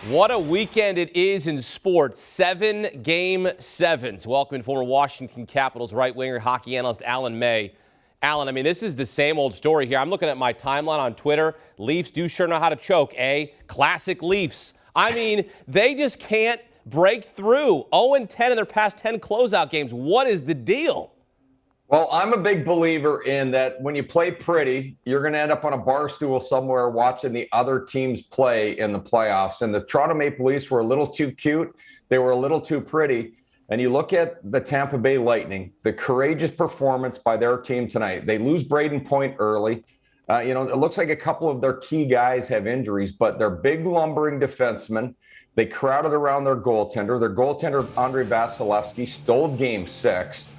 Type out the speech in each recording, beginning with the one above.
What a weekend it is in sports. 7 Game 7s. Welcoming former Washington Capitals right winger, hockey analyst Alan May. Alan, I mean, this is the same old story here. I'm looking at my timeline on Twitter. Leafs do sure know how to choke, eh? Classic Leafs. I mean, they just can't break through. 0-10 in their past 10 closeout games. What is the deal? Well, I'm a big believer in that when you play pretty, you're going to end up on a bar stool somewhere watching the other teams play in the playoffs. And the Toronto Maple Leafs were a little too cute. They were a little too pretty. And you look at the Tampa Bay Lightning, the courageous performance by their team tonight. They lose Brayden Point early. It looks like a couple of their key guys have injuries, but they're big, lumbering defensemen. They crowded around their goaltender. Their goaltender, Andrei Vasilevsky, stole Game 6.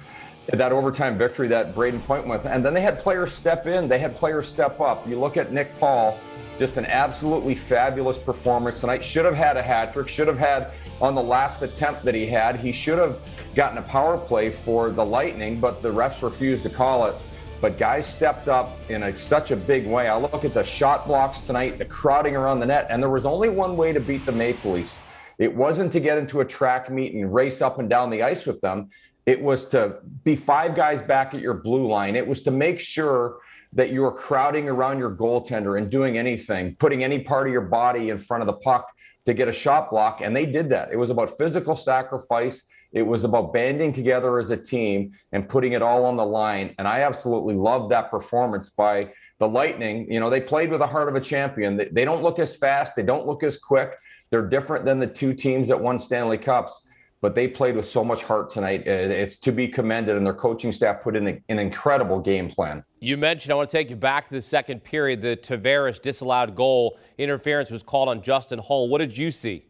That overtime victory that Brayden Point went with. And then they had players step in. They had players step up. You look at Nick Paul, just an absolutely fabulous performance tonight. Should have had a hat trick. Should have had on the last attempt that he had. He should have gotten a power play for the Lightning, but the refs refused to call it. But guys stepped up in such a big way. I look at the shot blocks tonight, the crowding around the net, and there was only one way to beat the Maple Leafs. It wasn't to get into a track meet and race up and down the ice with them. It was to be 5 guys back at your blue line. It was to make sure that you were crowding around your goaltender and doing anything, putting any part of your body in front of the puck to get a shot block. And they did that. It was about physical sacrifice. It was about banding together as a team and putting it all on the line. And I absolutely loved that performance by the Lightning. You know, they played with the heart of a champion. They don't look as fast. They don't look as quick. They're different than the 2 teams that won Stanley Cups. But they played with so much heart tonight. It's to be commended, and their coaching staff put in an incredible game plan. You mentioned, I want to take you back to the second period, the Tavares disallowed goal. Interference was called on Justin Hull. What did you see?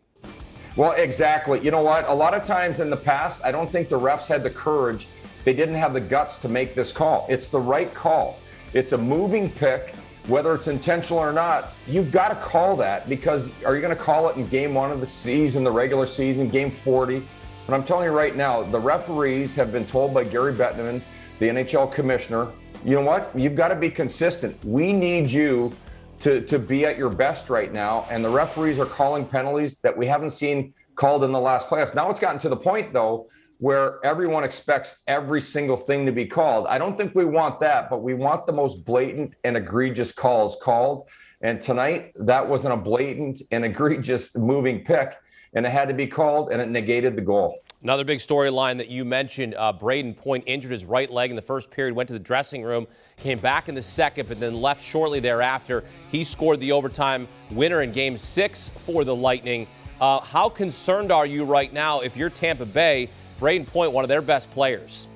Well, exactly. You know what? A lot of times in the past, I don't think the refs had the courage. They didn't have the guts to make this call. It's the right call. It's a moving pick. Whether it's intentional or not, you've got to call that, because are you going to call it in game 1 of the season, the regular season, game 40? But I'm telling you right now, the referees have been told by Gary Bettman, the NHL commissioner, you know what? You've got to be consistent. We need you to be at your best right now. And the referees are calling penalties that we haven't seen called in the last playoffs. Now it's gotten to the point, though, where everyone expects every single thing to be called. I don't think we want that, but we want the most blatant and egregious calls called. And tonight, that wasn't a blatant and egregious moving pick. And it had to be called, and it negated the goal. Another big storyline that you mentioned, Brayden Point injured his right leg in the first period, went to the dressing room, came back in the second, but then left shortly thereafter. He scored the overtime winner in Game 6 for the Lightning. How concerned are you right now if you're Tampa Bay, Brayden Point, one of their best players?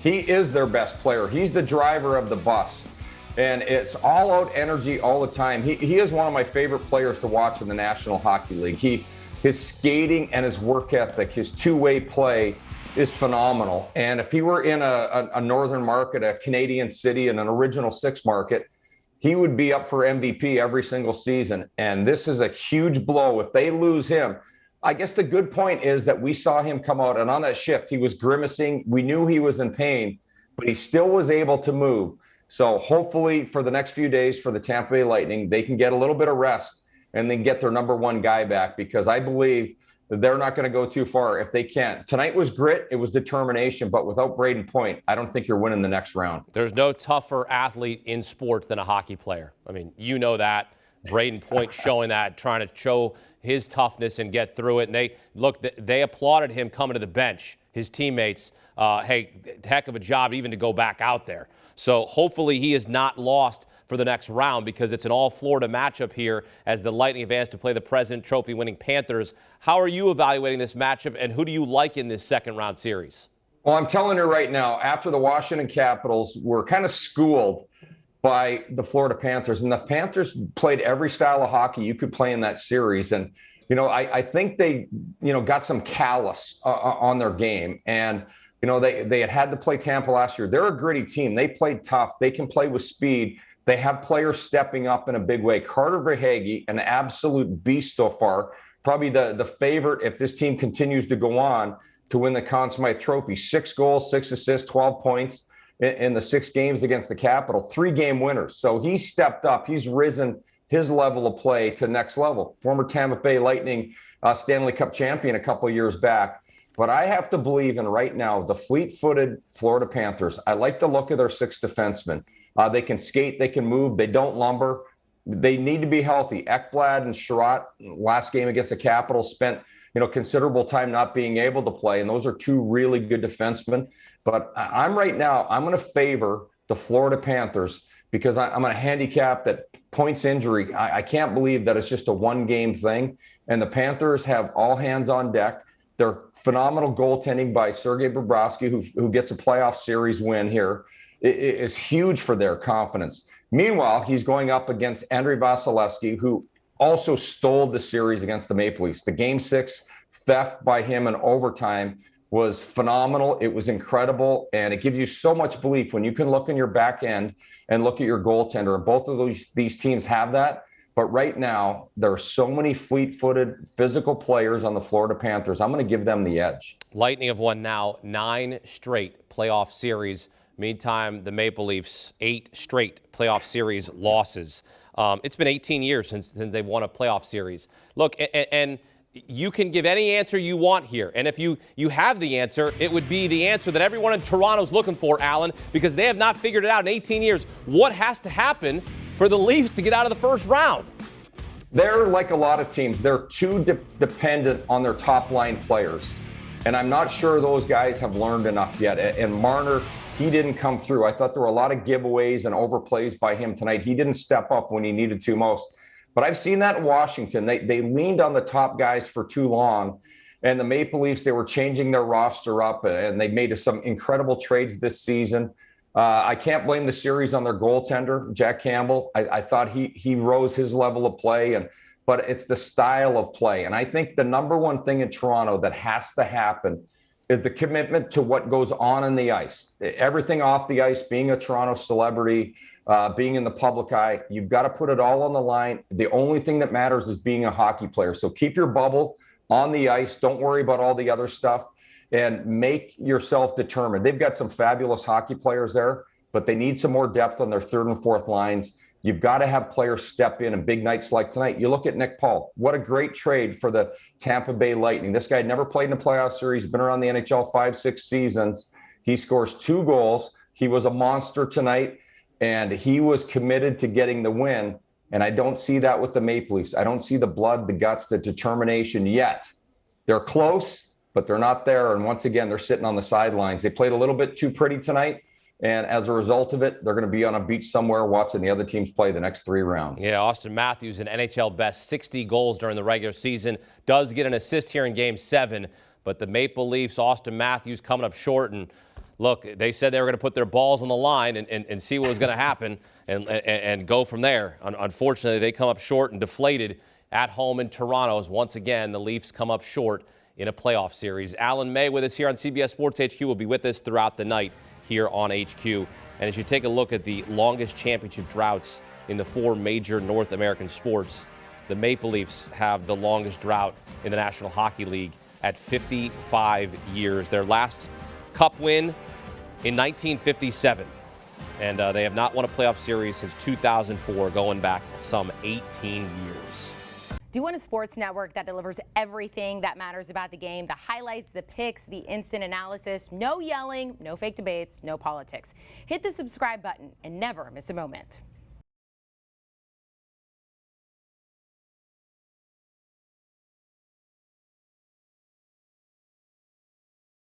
He is their best player. He's the driver of the bus. And it's all-out energy all the time. He is one of my favorite players to watch in the National Hockey League. His skating and his work ethic, his two-way play is phenomenal. And if he were in a northern market, a Canadian city, and an Original Six market, he would be up for MVP every single season. And this is a huge blow. If they lose him, I guess the good point is that we saw him come out, and on that shift, he was grimacing. We knew he was in pain, but he still was able to move. So hopefully for the next few days for the Tampa Bay Lightning, they can get a little bit of rest and then get their number 1 guy back, because I believe that they're not going to go too far if they can't. Tonight was grit. It was determination. But without Brayden Point, I don't think you're winning the next round. There's no tougher athlete in sports than a hockey player. I mean, you know that. Brayden Point showing that, trying to show his toughness and get through it. And they applauded him coming to the bench, his teammates. Hey, heck of a job even to go back out there. So hopefully he is not lost for the next round, because it's an all-Florida matchup here as the Lightning advance to play the President Trophy winning Panthers. How are you evaluating this matchup, and who do you like in this second-round series? Well, I'm telling you right now, after the Washington Capitals were kind of schooled by the Florida Panthers, and the Panthers played every style of hockey you could play in that series. And, I think they, got some callous on their game. And, they had to play Tampa last year. They're a gritty team. They played tough. They can play with speed. They have players stepping up in a big way. Carter Verhaeghe, an absolute beast so far, probably the favorite if this team continues to go on to win the Conn Smythe Trophy. 6 goals, 6 assists, 12 points in the 6 games against the Capitol. 3-game winners. So he's stepped up. He's risen his level of play to next level. Former Tampa Bay Lightning Stanley Cup champion a couple of years back. But I have to believe in right now the fleet-footed Florida Panthers. I like the look of their 6 defensemen. They can skate, they can move, they don't lumber. They need to be healthy. Ekblad and Sherratt, last game against the Capitals, spent considerable time not being able to play, and those are 2 really good defensemen. But I'm going to favor the Florida Panthers because I'm going to handicap that Point's injury. I can't believe that it's just a 1-game thing, and the Panthers have all hands on deck. They're phenomenal goaltending by Sergei Bobrovsky, who gets a playoff series win here. It is huge for their confidence. Meanwhile, he's going up against Andrei Vasilevsky, who also stole the series against the Maple Leafs. The Game 6 theft by him in overtime was phenomenal. It was incredible, and it gives you so much belief when you can look in your back end and look at your goaltender. And both of these teams have that. But right now, there are so many fleet-footed, physical players on the Florida Panthers. I'm going to give them the edge. Lightning have won now 9 straight playoff series. Meantime, the Maple Leafs, 8 straight playoff series losses. It's been 18 years since they've won a playoff series. Look, and you can give any answer you want here. And if you have the answer, it would be the answer that everyone in Toronto's looking for, Alan, because they have not figured it out in 18 years. What has to happen for the Leafs to get out of the first round? They're like a lot of teams. They're too dependent on their top-line players. And I'm not sure those guys have learned enough yet. And Marner, he didn't come through. I thought there were a lot of giveaways and overplays by him tonight. He didn't step up when he needed to most. But I've seen that in Washington. They leaned on the top guys for too long. And the Maple Leafs, they were changing their roster up, and they made some incredible trades this season. I can't blame the series on their goaltender, Jack Campbell. I thought he rose his level of play, but it's the style of play. And I think the number one thing in Toronto that has to happen is the commitment to what goes on in the ice. Everything off the ice, being a Toronto celebrity, being in the public eye, you've got to put it all on the line. The only thing that matters is being a hockey player. So keep your bubble on the ice. Don't worry about all the other stuff. And make yourself determined. They've got some fabulous hockey players there, but they need some more depth on their 3rd and 4th lines. You've got to have players step in big nights like tonight. You look at Nick Paul. What a great trade for the Tampa Bay Lightning. This guy had never played in a playoff series, been around the NHL 5-6 seasons. He scores 2 goals. He was a monster tonight, and he was committed to getting the win. And I don't see that with the Maple Leafs. I don't see the blood, the guts, the determination yet. They're close, but they're not there. And once again, they're sitting on the sidelines. They played a little bit too pretty tonight. And as a result of it, they're going to be on a beach somewhere watching the other teams play the next 3 rounds. Yeah, Austin Matthews, an NHL best 60 goals during the regular season, does get an assist here in Game 7. But the Maple Leafs, Austin Matthews coming up short. And look, they said they were going to put their balls on the line and see what was going to happen and go from there. Unfortunately, they come up short and deflated at home in Toronto as once again the Leafs come up short in a playoff series. Alan May with us here on CBS Sports HQ will be with us throughout the night here on HQ. And as you take a look at the longest championship droughts in the 4 major North American sports, the Maple Leafs have the longest drought in the National Hockey League at 55 years. Their last cup win in 1957. And they have not won a playoff series since 2004, going back some 18 years. Do you want a sports network that delivers everything that matters about the game? The highlights, the picks, the instant analysis, no yelling, no fake debates, no politics. Hit the subscribe button and never miss a moment.